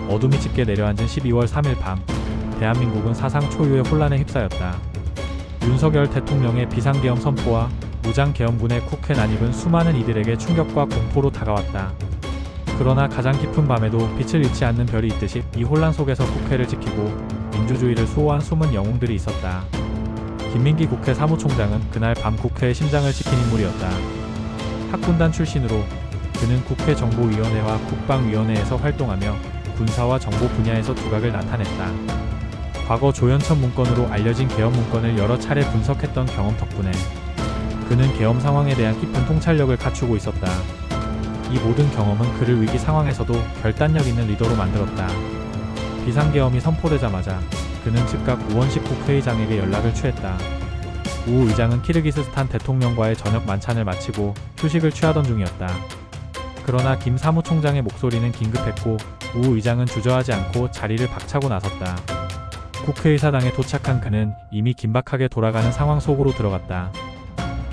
어둠이 짙게 내려앉은 12월 3일 밤, 대한민국은 사상 초유의 혼란에 휩싸였다. 윤석열 대통령의 비상계엄 선포와 무장계엄군의 국회 난입은 수많은 이들에게 충격과 공포로 다가왔다. 그러나 가장 깊은 밤에도 빛을 잃지 않는 별이 있듯이 이 혼란 속에서 국회를 지키고 민주주의를 수호한 숨은 영웅들이 있었다. 김민기 국회 사무총장은 그날 밤 국회의 심장을 지킨 인물이었다. 학군단 출신으로 그는 국회 정보위원회와 국방위원회에서 활동하며 군사와 정보 분야에서 두각을 나타냈다. 과거 조연천 문건으로 알려진 계엄 문건을 여러 차례 분석했던 경험 덕분에 그는 계엄 상황에 대한 깊은 통찰력을 갖추고 있었다. 이 모든 경험은 그를 위기 상황에서도 결단력 있는 리더로 만들었다. 비상계엄이 선포되자마자 그는 즉각 우원식 국회의장에게 연락을 취했다. 우 의장은 키르기스스탄 대통령과의 저녁 만찬을 마치고 휴식을 취하던 중이었다. 그러나 김 사무총장의 목소리는 긴급했고 우 의장은 주저하지 않고 자리를 박차고 나섰다. 국회의사당에 도착한 그는 이미 긴박하게 돌아가는 상황 속으로 들어갔다.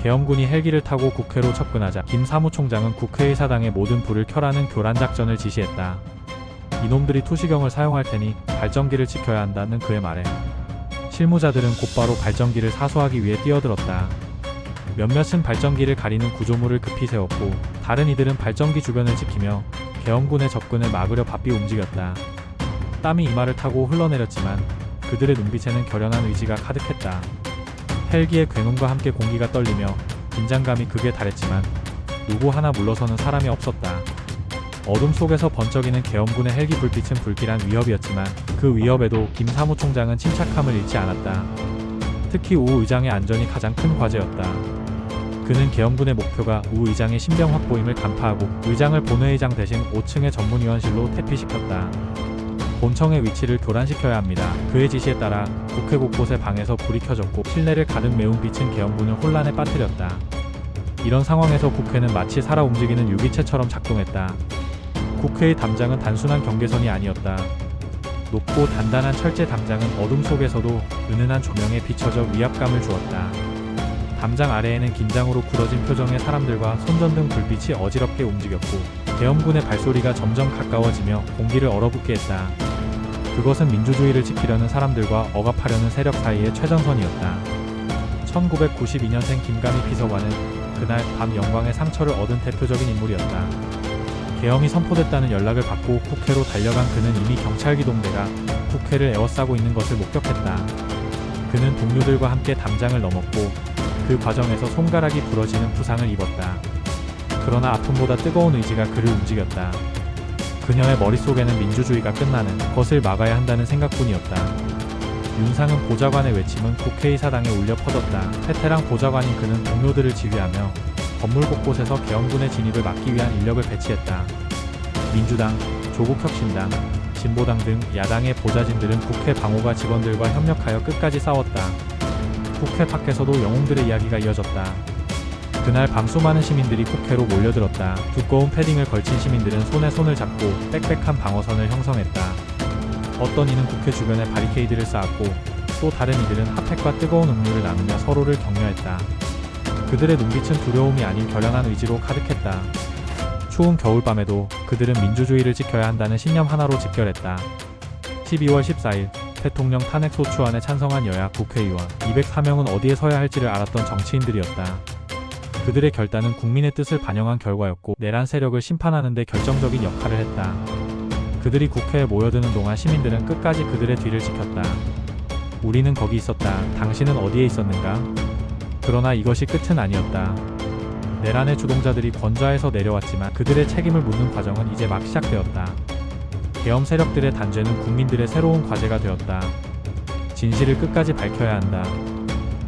계엄군이 헬기를 타고 국회로 접근하자 김 사무총장은 국회의사당의 모든 불을 켜라는 교란작전을 지시했다. 이놈들이 투시경을 사용할 테니 발전기를 지켜야 한다는 그의 말에 실무자들은 곧바로 발전기를 사수하기 위해 뛰어들었다. 몇몇은 발전기를 가리는 구조물을 급히 세웠고 다른 이들은 발전기 주변을 지키며 계엄군의 접근을 막으려 바삐 움직였다. 땀이 이마를 타고 흘러내렸지만 그들의 눈빛에는 결연한 의지가 가득했다. 헬기의 굉음과 함께 공기가 떨리며 긴장감이 극에 달했지만 누구 하나 물러서는 사람이 없었다. 어둠 속에서 번쩍이는 계엄군의 헬기 불빛은 불길한 위협이었지만 그 위협에도 김 사무총장은 침착함을 잃지 않았다. 특히 우 의장의 안전이 가장 큰 과제였다. 그는 계엄군의 목표가 우 의장의 신병 확보임을 간파하고 의장을 본회의장 대신 5층의 전문위원실로 대피시켰다. 본청의 위치를 교란시켜야 합니다. 그의 지시에 따라 국회 곳곳의 방에서 불이 켜졌고 실내를 가득 메운 빛은 계엄군을 혼란에 빠뜨렸다. 이런 상황에서 국회는 마치 살아 움직이는 유기체처럼 작동했다. 국회의 담장은 단순한 경계선이 아니었다. 높고 단단한 철제 담장은 어둠 속에서도 은은한 조명에 비춰져 위압감을 주었다. 담장 아래에는 긴장으로 굳어진 표정의 사람들과 손전등 불빛이 어지럽게 움직였고 계엄군의 발소리가 점점 가까워지며 공기를 얼어붙게 했다. 그것은 민주주의를 지키려는 사람들과 억압하려는 세력 사이의 최전선이었다. 1992년생 김감희 비서관은 그날 밤 영광의 상처를 얻은 대표적인 인물이었다. 계엄이 선포됐다는 연락을 받고 국회로 달려간 그는 이미 경찰기동대가 국회를 에워싸고 있는 것을 목격했다. 그는 동료들과 함께 담장을 넘었고 그 과정에서 손가락이 부러지는 부상을 입었다. 그러나 아픔보다 뜨거운 의지가 그를 움직였다. 그녀의 머릿속에는 민주주의가 끝나는 것을 막아야 한다는 생각뿐이었다. 윤상은 보좌관의 외침은 국회의사당에 울려 퍼졌다. 베테랑 보좌관인 그는 동료들을 지휘하며 건물 곳곳에서 계엄군의 진입을 막기 위한 인력을 배치했다. 민주당, 조국혁신당, 진보당 등 야당의 보좌진들은 국회 방호과 직원들과 협력하여 끝까지 싸웠다. 국회 밖에서도 영웅들의 이야기가 이어졌다. 그날 밤 수많은 시민들이 국회로 몰려들었다. 두꺼운 패딩을 걸친 시민들은 손에 손을 잡고 빽빽한 방어선을 형성했다. 어떤 이는 국회 주변에 바리케이드를 쌓았고 또 다른 이들은 핫팩과 뜨거운 음료를 나누며 서로를 격려했다. 그들의 눈빛은 두려움이 아닌 결연한 의지로 가득했다. 추운 겨울밤에도 그들은 민주주의를 지켜야 한다는 신념 하나로 집결했다. 12월 14일 대통령 탄핵소추안에 찬성한 여야 국회의원 204명은 어디에 서야 할지를 알았던 정치인들이었다. 그들의 결단은 국민의 뜻을 반영한 결과였고 내란 세력을 심판하는 데 결정적인 역할을 했다. 그들이 국회에 모여드는 동안 시민들은 끝까지 그들의 뒤를 지켰다. 우리는 거기 있었다. 당신은 어디에 있었는가? 그러나 이것이 끝은 아니었다. 내란의 주동자들이 권좌에서 내려왔지만 그들의 책임을 묻는 과정은 이제 막 시작되었다. 계엄 세력들의 단죄는 국민들의 새로운 과제가 되었다. 진실을 끝까지 밝혀야 한다.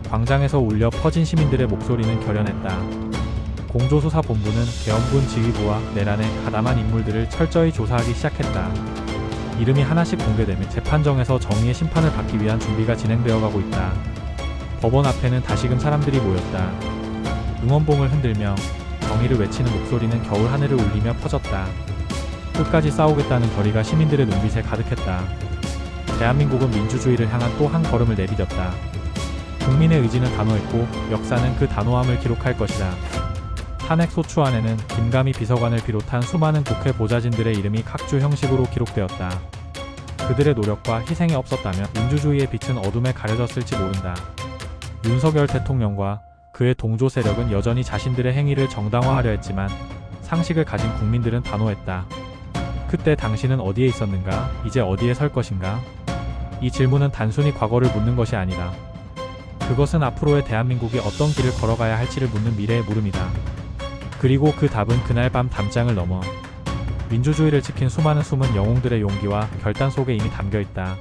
광장에서 울려 퍼진 시민들의 목소리는 결연했다. 공조수사본부는 계엄군 지휘부와 내란의 가담한 인물들을 철저히 조사하기 시작했다. 이름이 하나씩 공개되며 재판정에서 정의의 심판을 받기 위한 준비가 진행되어가고 있다. 법원 앞에는 다시금 사람들이 모였다. 응원봉을 흔들며 정의를 외치는 목소리는 겨울 하늘을 울리며 퍼졌다. 끝까지 싸우겠다는 결의가 시민들의 눈빛에 가득했다. 대한민국은 민주주의를 향한 또 한 걸음을 내디뎠다. 국민의 의지는 단호했고 역사는 그 단호함을 기록할 것이다. 탄핵소추안에는 김감희 비서관을 비롯한 수많은 국회 보좌진들의 이름이 각주 형식으로 기록되었다. 그들의 노력과 희생이 없었다면 민주주의의 빛은 어둠에 가려졌을지 모른다. 윤석열 대통령과 그의 동조 세력은 여전히 자신들의 행위를 정당화하려 했지만 상식을 가진 국민들은 단호했다. 그때 당신은 어디에 있었는가? 이제 어디에 설 것인가? 이 질문은 단순히 과거를 묻는 것이 아니다. 그것은 앞으로의 대한민국이 어떤 길을 걸어가야 할지를 묻는 미래의 물음이다. 그리고 그 답은 그날 밤 담장을 넘어 민주주의를 지킨 수많은 숨은 영웅들의 용기와 결단 속에 이미 담겨 있다.